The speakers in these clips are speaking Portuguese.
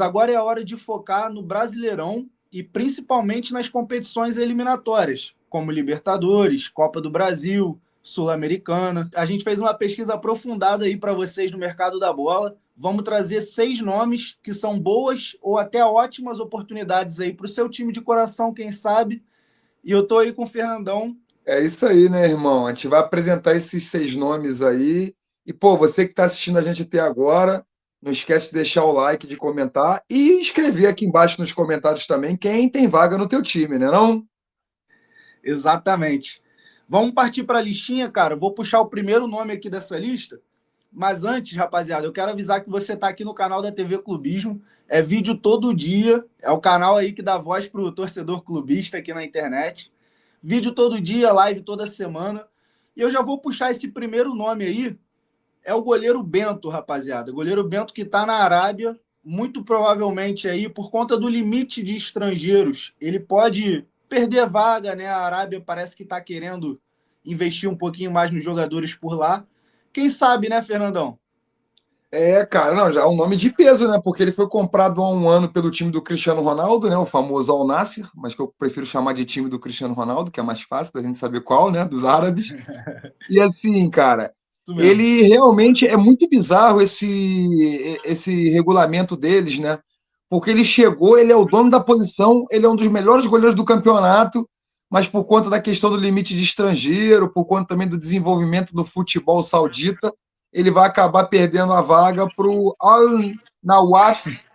agora é a hora de focar no Brasileirão e principalmente nas competições eliminatórias, como Libertadores, Copa do Brasil, Sul-Americana. A gente fez uma pesquisa aprofundada aí para vocês no mercado da bola. Vamos trazer 6 nomes que são boas ou até ótimas oportunidades aí para o seu time de coração, quem sabe. E eu tô aí com o Fernandão. É isso aí, né, irmão? A gente vai apresentar esses 6 nomes aí. E, pô, você que está assistindo a gente até agora, não esquece de deixar o like, de comentar e escrever aqui embaixo nos comentários também quem tem vaga no teu time, né, não? Exatamente. Vamos partir para a listinha, cara. Vou puxar o primeiro nome aqui dessa lista. Mas antes, rapaziada, eu quero avisar que você está aqui no canal da TV Clubismo. É vídeo todo dia. É o canal aí que dá voz pro torcedor clubista aqui na internet. Vídeo todo dia, live toda semana. E eu já vou puxar esse primeiro nome aí. É o goleiro Bento, rapaziada. Goleiro Bento que está na Arábia. Muito provavelmente aí, por conta do limite de estrangeiros, ele pode perder vaga, né? A Arábia parece que está querendo investir um pouquinho mais nos jogadores por lá. Quem sabe, né, Fernandão? É, cara, não, já é um nome de peso, né? Porque ele foi comprado há um ano pelo time do Cristiano Ronaldo, né? O famoso Al Nassr, mas que eu prefiro chamar de time do Cristiano Ronaldo, que é mais fácil da gente saber qual, né? Dos árabes. E assim, cara, Isso mesmo. ele realmente é muito bizarro esse regulamento deles, né? Porque ele chegou, ele é o dono da posição, ele é um dos melhores goleiros do campeonato, mas por conta da questão do limite de estrangeiro, por conta também do desenvolvimento do futebol saudita, ele vai acabar perdendo a vaga para o Al Nawaf,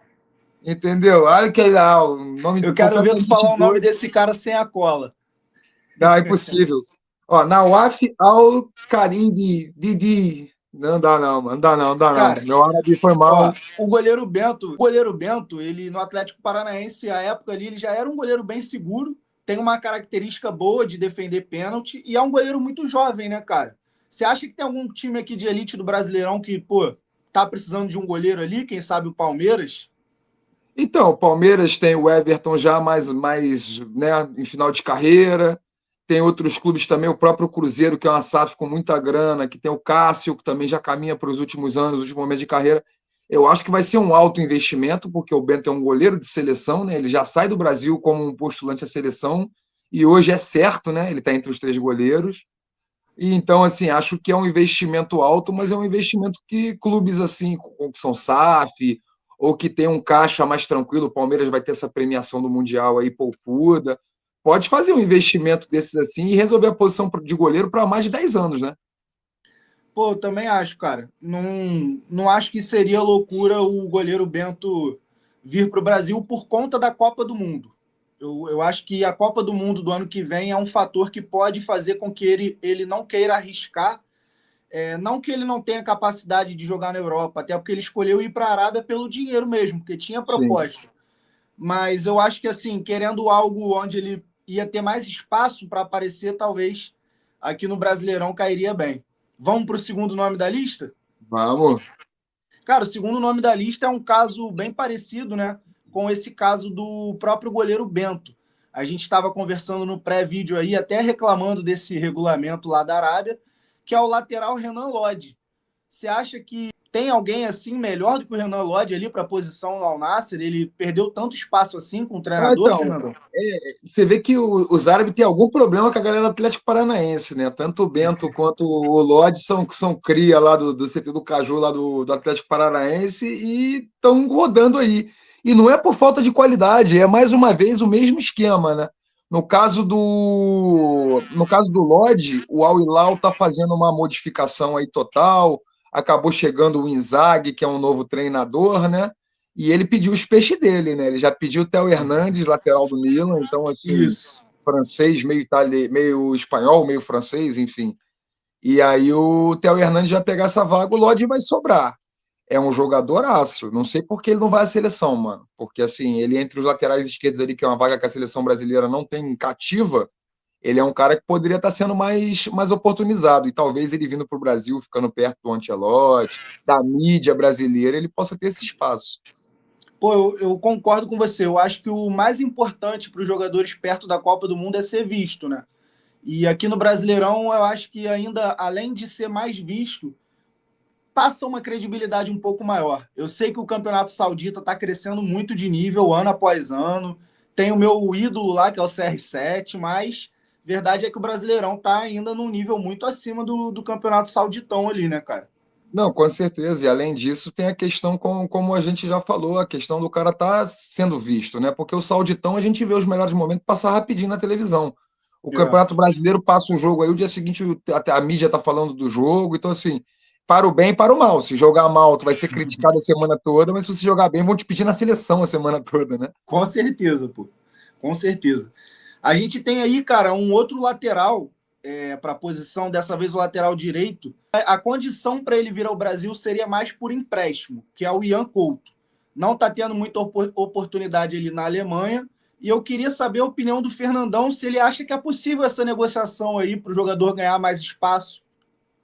entendeu? Olha que é o nome Eu quero ver tu completamente falar o nome doido. desse cara sem a cola. Não, é impossível. Ó, Nawaf Al-Karidi, Didi. Não dá não, mano. Não dá não, não dá não. Cara, Meu árabe foi ó, mal. o goleiro Bento, ele no Atlético Paranaense, a época ali, ele já era um goleiro bem seguro, tem uma característica boa de defender pênalti e é um goleiro muito jovem, né, cara? Você acha que tem algum time aqui de elite do Brasileirão que, pô, tá precisando de um goleiro ali? Quem sabe o Palmeiras? Então, o Palmeiras tem o Everton já mais né, em final de carreira. Tem outros clubes também, o próprio Cruzeiro, que é uma SAF com muita grana, que tem o Cássio, que também já caminha para os últimos anos, os últimos momentos de carreira. Eu acho que vai ser um alto investimento, porque o Bento é um goleiro de seleção, né? Ele já sai do Brasil como um postulante à seleção, e hoje é certo, né? Ele está entre os 3 goleiros. E então, assim, acho que é um investimento alto, mas é um investimento que clubes assim, que são SAF, ou que tem um caixa mais tranquilo, o Palmeiras vai ter essa premiação do Mundial aí poupuda, pode fazer um investimento desses assim e resolver a posição de goleiro para mais de 10 anos, né? Pô, eu também acho, cara. Não acho que seria loucura o goleiro Bento vir para o Brasil por conta da Copa do Mundo. Eu acho que a Copa do Mundo do ano que vem é um fator que pode fazer com que ele não queira arriscar. Não que ele não tenha capacidade de jogar na Europa, até porque ele escolheu ir para a Arábia pelo dinheiro mesmo, porque tinha Sim. proposta. Mas eu acho que, assim, querendo algo onde ele ia ter mais espaço para aparecer, talvez aqui no Brasileirão cairia bem. Vamos para o segundo nome da lista? Vamos. Cara, o segundo nome da lista é um caso bem parecido, né? Com esse caso do próprio goleiro Bento. A gente estava conversando no pré-vídeo aí, até reclamando desse regulamento lá da Arábia, que é o lateral Renan Lodge. Você acha que tem alguém assim melhor do que o Renan Lodge ali para a posição no Al Nassr? Ele perdeu tanto espaço assim com o Ah, treinador, então, Fernando? você vê que os árabes têm algum problema com a galera do Atlético Paranaense, né? Tanto o Bento quanto o Lodge são cria lá do CT do Caju, lá do Atlético Paranaense, e estão rodando aí. E não é por falta de qualidade, é mais uma vez o mesmo esquema, né? No caso do Lodge, o Al Hilal está fazendo uma modificação aí total, acabou chegando o Inzaghi, que é um novo treinador, né? E ele pediu os peixes dele, né? Ele já pediu o Theo Hernandes, lateral do Milan, então, assim, Isso. francês, meio espanhol, meio francês, enfim. E aí o Theo Hernandes vai pegar essa vaga, o Lodge vai sobrar. É um jogadoraço. Não sei por que ele não vai à seleção, mano. Porque, assim, ele entre os laterais esquerdos ali, que é uma vaga que a seleção brasileira não tem cativa, ele é um cara que poderia estar sendo mais oportunizado. E talvez ele vindo para o Brasil, ficando perto do Ancelotti, da mídia brasileira, ele possa ter esse espaço. Pô, eu concordo com você. Eu acho que o mais importante para os jogadores perto da Copa do Mundo é ser visto, né? E aqui no Brasileirão, eu acho que ainda, além de ser mais visto, passa uma credibilidade um pouco maior. Eu sei que o Campeonato Saudita está crescendo muito de nível ano após ano. Tem o meu ídolo lá, que é o CR7, mas verdade é que o Brasileirão está ainda num nível muito acima do Campeonato Sauditão ali, né, cara? Não, com certeza. E além disso, tem a questão, como a gente já falou, a questão do cara estar sendo visto, né? Porque o Sauditão a gente vê os melhores momentos passar rapidinho na televisão. O É, Campeonato Brasileiro passa um jogo aí, o dia seguinte a mídia tá falando do jogo. Então, assim, para o bem e para o mal. Se jogar mal, tu vai ser criticado a semana toda, mas se você jogar bem, vão te pedir na seleção a semana toda, né? com certeza, pô. Com certeza. A gente tem aí, cara, um outro lateral para a posição, dessa vez o lateral direito. A condição para ele vir ao Brasil seria mais por empréstimo, que é o Ian Couto. Não está tendo muita oportunidade ali na Alemanha. E eu queria saber a opinião do Fernandão, se ele acha que é possível essa negociação aí para o jogador ganhar mais espaço.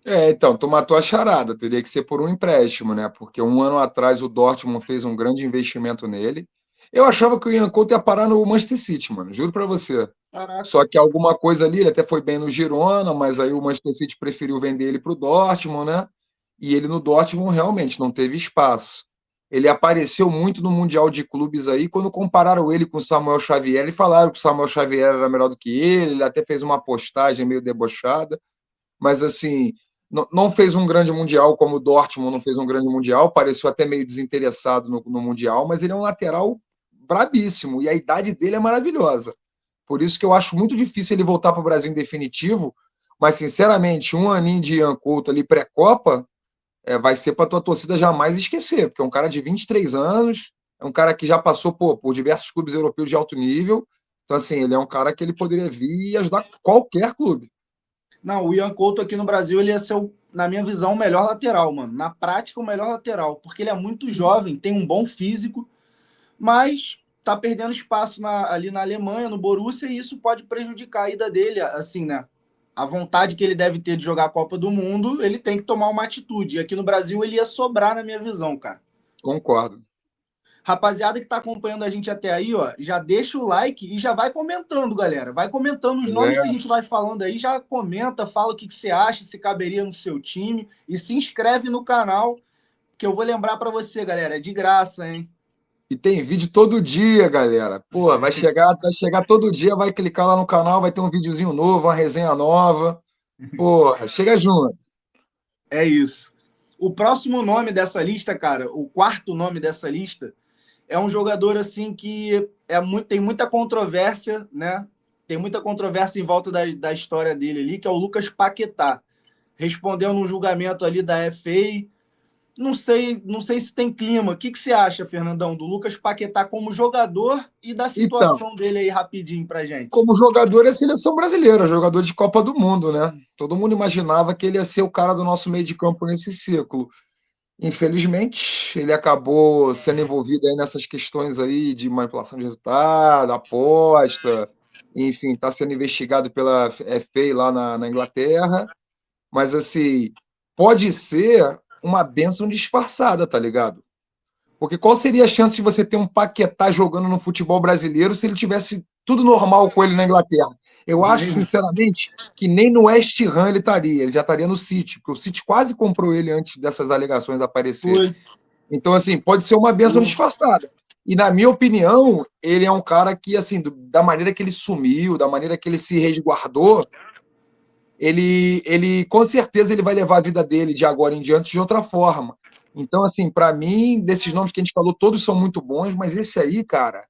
Então, tu matou a charada. Teria que ser por um empréstimo, né? Porque um ano atrás o Dortmund fez um grande investimento nele. Eu achava que o Ian Couto ia parar no Manchester City, mano. Juro pra você. Caraca. Só que alguma coisa ali, ele até foi bem no Girona, mas aí o Manchester City preferiu vender ele pro Dortmund, né? E ele no Dortmund realmente não teve espaço. Ele apareceu muito no Mundial de Clubes aí, quando compararam ele com o Samuel Xavier, e falaram que o Samuel Xavier era melhor do que ele até fez uma postagem meio debochada, mas assim, não fez um grande Mundial como o Dortmund não fez um grande Mundial, pareceu até meio desinteressado no Mundial, mas ele é um lateral brabíssimo, e a idade dele é maravilhosa. Por isso que eu acho muito difícil ele voltar para o Brasil em definitivo, mas sinceramente, um aninho de Ian Couto ali pré-Copa vai ser para a tua torcida jamais esquecer, porque é um cara de 23 anos, é um cara que já passou por diversos clubes europeus de alto nível, então assim, ele é um cara que ele poderia vir e ajudar qualquer clube. Não, o Ian Couto aqui no Brasil, ele ia ser, na minha visão, o melhor lateral, mano. Na prática, o melhor lateral, porque ele é muito Sim. jovem, tem um bom físico, mas tá perdendo espaço ali na Alemanha, no Borussia, e isso pode prejudicar a ida dele, assim, né? A vontade que ele deve ter de jogar a Copa do Mundo, ele tem que tomar uma atitude. E aqui no Brasil ele ia sobrar, na minha visão, cara. Concordo. Rapaziada que tá acompanhando a gente até aí, ó, já deixa o like e já vai comentando, galera. Vai comentando os nomes que a É. gente vai falando aí, já comenta, fala o que você acha, se caberia no seu time e se inscreve no canal, que eu vou lembrar para você, galera, é de graça, hein? E tem vídeo todo dia, galera. Pô, vai chegar todo dia, vai clicar lá no canal, vai ter um videozinho novo, uma resenha nova. Porra, chega junto. É isso. O próximo nome dessa lista, cara, o quarto nome dessa lista, é um jogador assim que tem muita controvérsia, né? Tem muita controvérsia em volta da história dele ali, que é o Lucas Paquetá. Respondeu num julgamento ali da FA. Não sei se tem clima. O que você acha, Fernandão, do Lucas Paquetá como jogador e da Então, situação dele aí rapidinho pra gente? como jogador é seleção brasileira, jogador de Copa do Mundo, né? Todo mundo imaginava que ele ia ser o cara do nosso meio de campo nesse ciclo. Infelizmente, ele acabou sendo envolvido aí nessas questões aí de manipulação de resultado, aposta, enfim, está sendo investigado pela FA lá na Inglaterra. Mas assim, pode ser uma bênção disfarçada, tá ligado? Porque qual seria a chance de você ter um Paquetá jogando no futebol brasileiro se ele tivesse tudo normal com ele na Inglaterra? Eu acho, Nem sinceramente, que nem no West Ham ele estaria, ele já estaria no City, porque o City quase comprou ele antes dessas alegações aparecerem. foi. Então, assim, pode ser uma bênção disfarçada. E, na minha opinião, ele é um cara que, assim, da maneira que ele sumiu, da maneira que ele se resguardou, ele com certeza ele vai levar a vida dele de agora em diante de outra forma. Então, assim, para mim, desses nomes que a gente falou, todos são muito bons, mas esse aí, cara,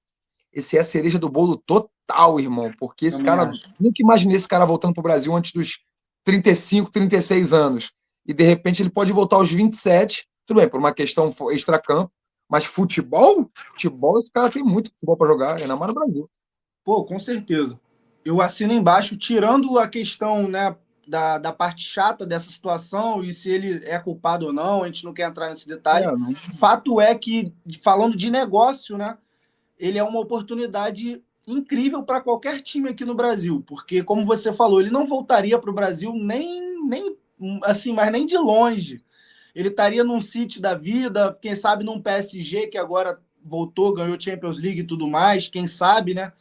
esse é a cereja do bolo total, irmão, porque esse Também cara, acho. nunca imaginei esse cara voltando pro Brasil antes dos 35, 36 anos. E de repente ele pode voltar aos 27, tudo bem, por uma questão extracampo, mas futebol, esse cara tem muito futebol para jogar, ainda mais no Brasil. Pô, com certeza. Eu assino embaixo, tirando a questão, né, da parte chata dessa situação e se ele é culpado ou não, a gente não quer entrar nesse detalhe. Não, Fato é que, falando de negócio, né, ele é uma oportunidade incrível para qualquer time aqui no Brasil, porque, como você falou, ele não voltaria para o Brasil nem assim, mas nem de longe. Ele estaria num City da vida, quem sabe num PSG que agora voltou, ganhou Champions League e tudo mais, quem sabe, né?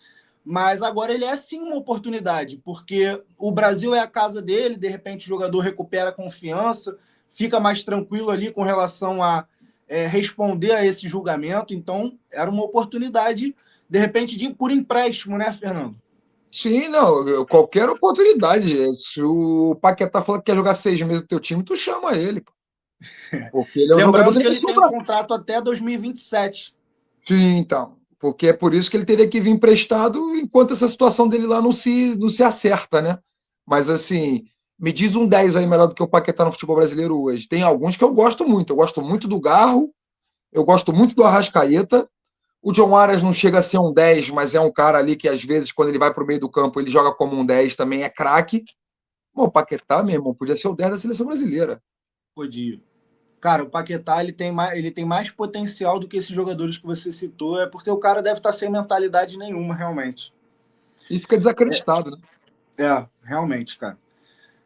Mas agora ele é sim uma oportunidade, porque o Brasil é a casa dele, de repente o jogador recupera a confiança, fica mais tranquilo ali com relação a responder a esse julgamento. Então, era uma oportunidade, de repente, de ir por empréstimo, né, Fernando? Sim, não, qualquer oportunidade. Se o Paquetá falou que quer jogar 6 meses no teu time, tu chama ele, pô. Porque ele é um jogador Lembrando que que ele quer ele ser tem um contrato até 2027. Sim, então. Porque é por isso que ele teria que vir emprestado enquanto essa situação dele lá não se acerta, né? Mas assim, me diz um 10 aí melhor do que o Paquetá no futebol brasileiro hoje. Tem alguns que eu gosto muito. Eu gosto muito do Garro, eu gosto muito do Arrascaeta. O John Arias não chega a ser um 10, mas é um cara ali que às vezes, quando ele vai para o meio do campo, ele joga como um 10, também é craque. Bom, o Paquetá, meu irmão, podia ser o 10 da seleção brasileira. Podia. Cara, o Paquetá ele tem mais potencial do que esses jogadores que você citou, é porque o cara deve estar sem mentalidade nenhuma, realmente. E fica desacreditado, né? Realmente, cara.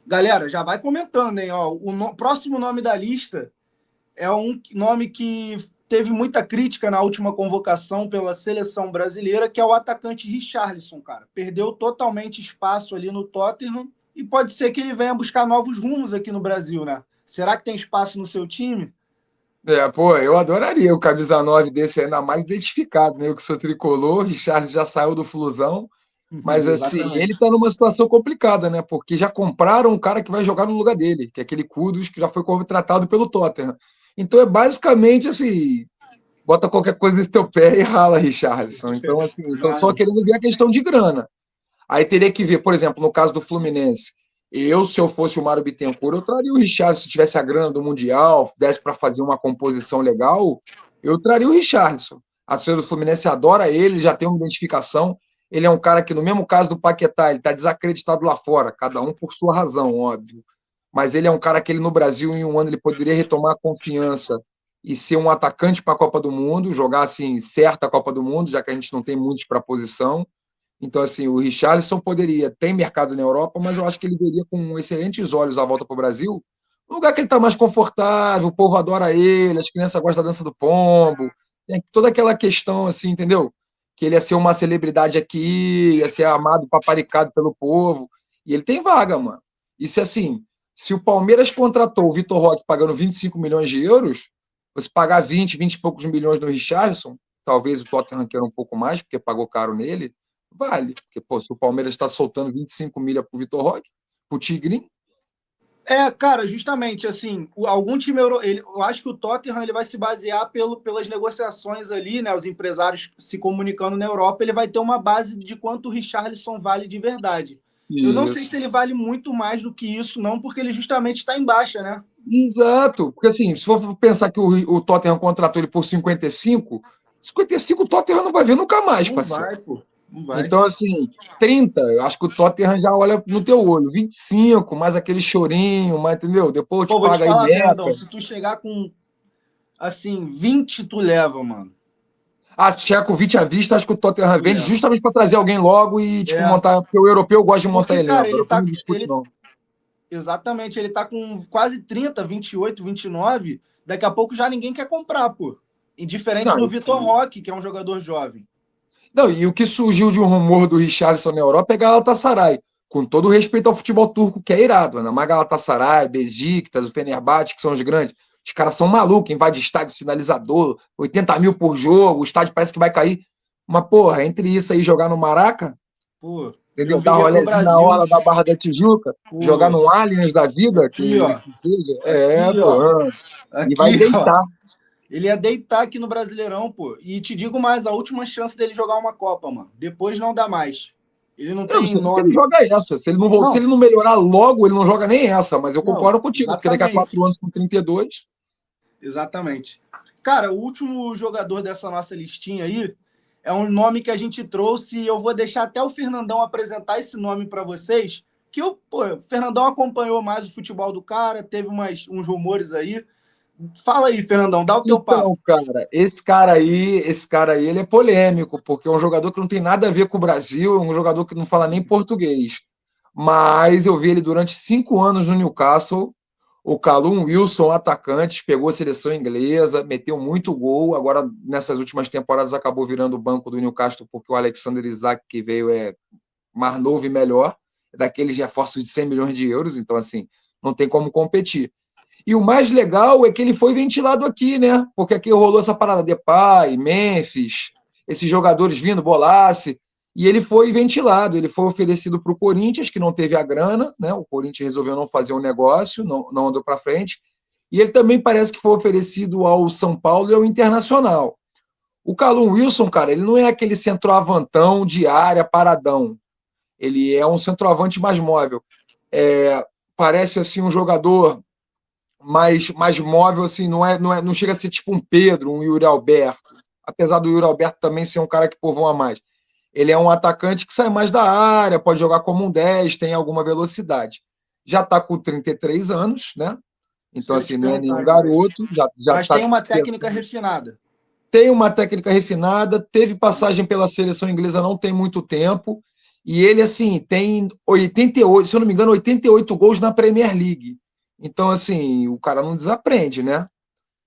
Galera, já vai comentando, hein? Ó, próximo nome da lista é um nome que teve muita crítica na última convocação pela seleção brasileira, que é o atacante Richarlison, cara. Perdeu totalmente espaço ali no Tottenham e pode ser que ele venha buscar novos rumos aqui no Brasil, né? Será que tem espaço no seu time? Pô, eu adoraria o camisa 9 desse ainda mais identificado, né? Eu que sou tricolor, o Richard já saiu do Flusão, mas assim, ele Exatamente. tá numa situação complicada, né? Porque já compraram um cara que vai jogar no lugar dele, que é aquele Kudus que já foi contratado pelo Tottenham. Então é basicamente assim, bota qualquer coisa nesse teu pé e rala, Richarlison. Então, assim, então só Nada. querendo ver a questão de grana. Aí teria que ver, por exemplo, no caso do Fluminense, se eu fosse o Mário Bittencourt, eu traria o Richarlison, se tivesse a grana do Mundial, desse para fazer uma composição legal, eu traria o Richarlison. A torcida do Fluminense adora ele, já tem uma identificação. Ele é um cara que, no mesmo caso do Paquetá, ele está desacreditado lá fora, cada um por sua razão, óbvio. Mas ele é um cara que ele no Brasil, em um ano, ele poderia retomar a confiança e ser um atacante para a Copa do Mundo, jogar assim, certa a Copa do Mundo, já que a gente não tem muitos para a posição. Então, assim, o Richarlison poderia, tem mercado na Europa, mas eu acho que ele veria com excelentes olhos a volta para o Brasil, um lugar que ele está mais confortável, o povo adora ele, as crianças gostam da dança do pombo, tem toda aquela questão, assim, entendeu? Que ele ia ser uma celebridade aqui, ia ser amado, paparicado pelo povo, e ele tem vaga, mano. E se assim, se o Palmeiras contratou o Vitor Roque pagando 25 milhões de euros, você pagar 20 e poucos milhões no Richarlison, talvez o Tottenham queira um pouco mais, porque pagou caro nele, vale. Porque, pô, se o Palmeiras está soltando 25 milha pro Vitor Roque, pro Tigrinho. Cara, justamente assim, algum time eu acho que o Tottenham ele vai se basear pelas negociações ali, né? Os empresários se comunicando na Europa, ele vai ter uma base de quanto o Richarlison vale de verdade. Eu não sei Isso. se ele vale muito mais do que isso, não, porque ele justamente está em baixa, né? Exato. Porque assim, se for pensar que o Tottenham contratou ele por 55 o Tottenham não vai ver nunca mais, Não parceiro. vai, pô. Não vai. Então, assim, 30, eu acho que o Tottenham já olha no teu olho. 25, mais aquele chorinho, mais, entendeu? Depois eu te Pô, vou te pago aí falar, Fernandão, Meca. se tu chegar com, assim, 20 tu leva, mano. Ah, se chegar com 20 à vista, acho que o Tottenham Tu vende leva. justamente para trazer alguém logo e, tipo, É, montar. Porque o europeu gosta de montar porque, cara, elenco. O europeu não discute, não. exatamente, ele tá com quase 30, 28, 29. Daqui a pouco já ninguém quer comprar, pô. Indiferente Não, do Vitor Roque, que é um jogador jovem. não, e o que surgiu de um rumor do Richarlison na Europa é Galatasaray. Com todo o respeito ao futebol turco, que é irado. Ainda mais Galatasaray, Besiktas, o Fenerbahçe, que são os grandes. Os caras são malucos, invade estádio sinalizador, 80 mil por jogo, o estádio parece que vai cair. Mas, porra, entre isso aí e jogar no Maraca, Pô, eu entendeu? Dar viria pro rolezinho na Brasil, hora da Barra da Tijuca, jogar pô, no Allianz da vida, aqui, ó. que seja. Aqui, Pô. ó. E vai Aqui, ó. deitar. Ele ia deitar aqui no Brasileirão, pô. E te digo mais, a última chance dele jogar uma Copa, mano. Depois não dá mais. Ele não Eu não tem sei nem se ele nome. joga essa. Se Não, ele não melhorar logo, ele não joga nem essa. Mas eu não, concordo contigo, porque daqui a exatamente. 4 anos com 32. Exatamente. Cara, o último jogador dessa nossa listinha aí é um nome que a gente trouxe e eu vou deixar até o Fernandão apresentar esse nome para vocês, que o Fernandão acompanhou mais o futebol do cara, teve uns rumores aí. Fala aí, Fernandão, dá o teu papo. Então, cara, esse cara aí, ele é polêmico, porque é um jogador que não tem nada a ver com o Brasil, é um jogador que não fala nem português. Mas eu vi ele durante 5 anos no Newcastle. O Callum Wilson, atacante, pegou a seleção inglesa, meteu muito gol. Agora, nessas últimas temporadas, acabou virando o banco do Newcastle, porque o Alexander Isak, que veio, é mais novo e melhor, é daqueles reforços de 100 milhões de euros. Então, assim, não tem como competir. E o mais legal é que ele foi ventilado aqui, né? Porque aqui rolou essa parada Depay, Memphis, esses jogadores vindo, Bolasse, e ele foi ventilado. Ele foi oferecido para o Corinthians, que não teve a grana, né? O Corinthians resolveu não fazer um negócio, não andou para frente. E ele também parece que foi oferecido ao São Paulo e ao Internacional. O Callum Wilson, cara, ele não é aquele centroavantão de área paradão. Ele é um centroavante mais móvel. Parece assim um jogador mais móvel, assim, não chega a ser tipo um Pedro, um Yuri Alberto. Apesar do Yuri Alberto também ser um cara que povoa mais. Ele é um atacante que sai mais da área, pode jogar como um 10, tem alguma velocidade. Já está com 33 anos, né? Isso Então, eu ia te assim, não é perguntar nenhum já. garoto, já Mas tem está. uma técnica refinada. Tem uma técnica refinada, teve passagem pela seleção inglesa não tem muito tempo, e ele, assim, tem 88, se eu não me engano, 88 gols na Premier League. Então, assim, o cara não desaprende, né?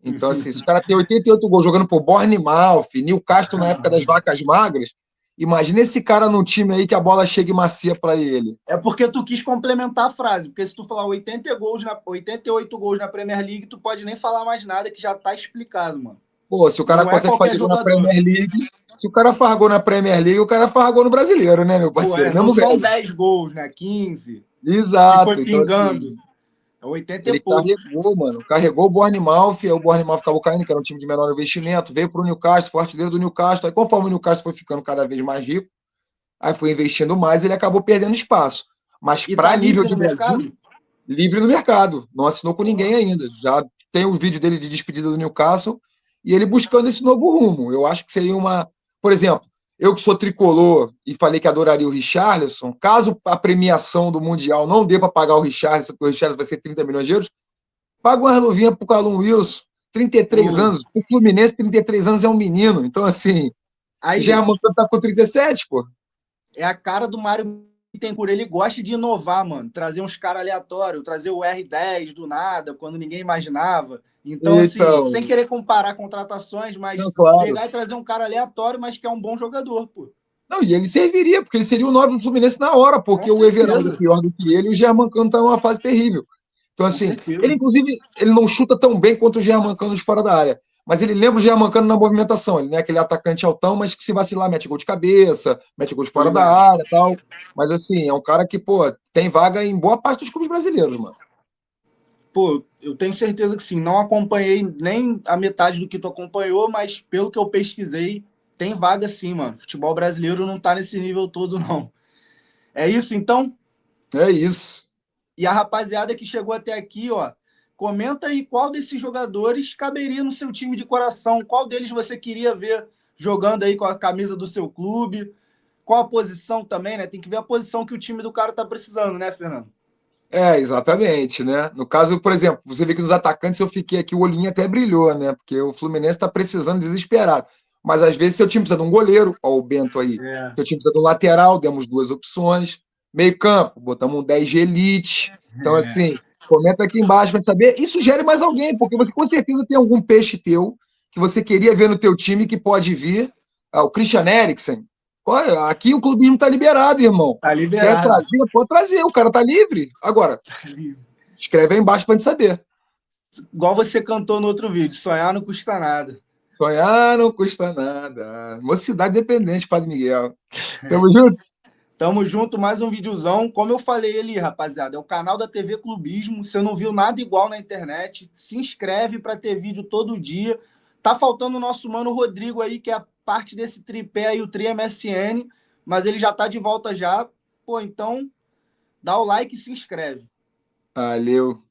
Então, assim, se o cara tem 88 gols jogando por Bournemouth, Newcastle na época das vacas magras, imagina esse cara num time aí que a bola chegue macia para ele. É porque tu quis complementar a frase, porque se tu falar 88 gols na Premier League, tu pode nem falar mais nada que já tá explicado, mano. Pô, se o cara Não é consegue qualquer fazer gol na jogador. Premier League, se o cara fargou na Premier League, o cara fargou no brasileiro, né, meu Pô, parceiro? não Mesmo são velho. 10 gols, né? 15 que foi Exato. Então, pingando. assim, É 80 e ele poucos. carregou, mano. Carregou o Bournemouth, aí o Bournemouth acabou caindo, que era um time de menor investimento, veio para o Newcastle, foi artilheiro do Newcastle. Aí, conforme o Newcastle foi ficando cada vez mais rico, aí foi investindo mais, ele acabou perdendo espaço. Mas E tá para nível livre de no Brasil, mercado? livre no mercado. Não assinou com Ó, ninguém ainda. Já tem o vídeo dele de despedida do Newcastle e ele buscando esse novo rumo. Eu acho que seria uma. Por exemplo, eu que sou tricolor e falei que adoraria o Richarlison, caso a premiação do Mundial não dê para pagar o Richarlison, porque o Richarlison vai ser 30 milhões de euros, paga uma luvinha pro Callum Wilson, 33 pô. anos. O Fluminense, 33 anos é um menino. Então, assim, Aí, German tá com 37, pô. é a cara do Mário Bittencourt. Ele gosta de inovar, mano. Trazer uns caras aleatórios, trazer o R10 do nada, quando ninguém imaginava. Então, assim, Então, sem querer comparar contratações, não, mas claro. pegar e trazer um cara aleatório, mas que é um bom jogador, pô. Não, e ele serviria, porque ele seria o 9 do Fluminense na hora, Com porque o Everaldo é certeza. pior do que ele e o Germancano está numa fase terrível. Então, Com assim, ele, certeza. inclusive, ele não chuta tão bem quanto o Germancano de fora da área. Mas ele lembra o Germancano na movimentação. Ele não é aquele atacante altão, mas que se vacilar, mete gol de cabeça, mete gol de Tô fora da ligado. área e tal. Mas, assim, é um cara que, pô, tem vaga em boa parte dos clubes brasileiros, mano. Pô, eu tenho certeza que sim. Não acompanhei nem a metade do que tu acompanhou, mas pelo que eu pesquisei, tem vaga sim, mano. Futebol brasileiro não tá nesse nível todo, não. É isso, então? É isso. E a rapaziada que chegou até aqui, ó, comenta aí qual desses jogadores caberia no seu time de coração. Qual deles você queria ver jogando aí com a camisa do seu clube? Qual a posição também, né? Tem que ver a posição que o time do cara tá precisando, né, Fernando? Exatamente, né? No caso, por exemplo, você vê que nos atacantes eu fiquei aqui, o olhinho até brilhou, né? Porque o Fluminense está precisando desesperado. Mas às vezes seu time precisa de um goleiro, ó, o Bento aí. É. Seu time precisa de um lateral, demos duas opções. Meio campo, botamos um 10 de elite. Então, assim, comenta aqui embaixo para saber e sugere mais alguém, porque você com certeza tem algum peixe teu que você queria ver no teu time que pode vir. O Christian Eriksen. Olha, aqui o clubismo está liberado, irmão. Tá Quer liberado. trazer? Pode trazer, o cara tá livre. Agora, escreve aí embaixo pra gente saber. Igual você cantou no outro vídeo, sonhar não custa nada. Sonhar não custa nada. Mocidade dependente, Padre Miguel. Tamo junto? Tamo junto, mais um videozão. Como eu falei ali, rapaziada, é o canal da TV Clubismo. Você não viu nada igual na internet, se inscreve para ter vídeo todo dia. Tá faltando o nosso mano Rodrigo aí, que é a parte desse tripé aí, o Tri MSN, mas ele já tá de volta já. Pô, então dá o like e se inscreve. Valeu.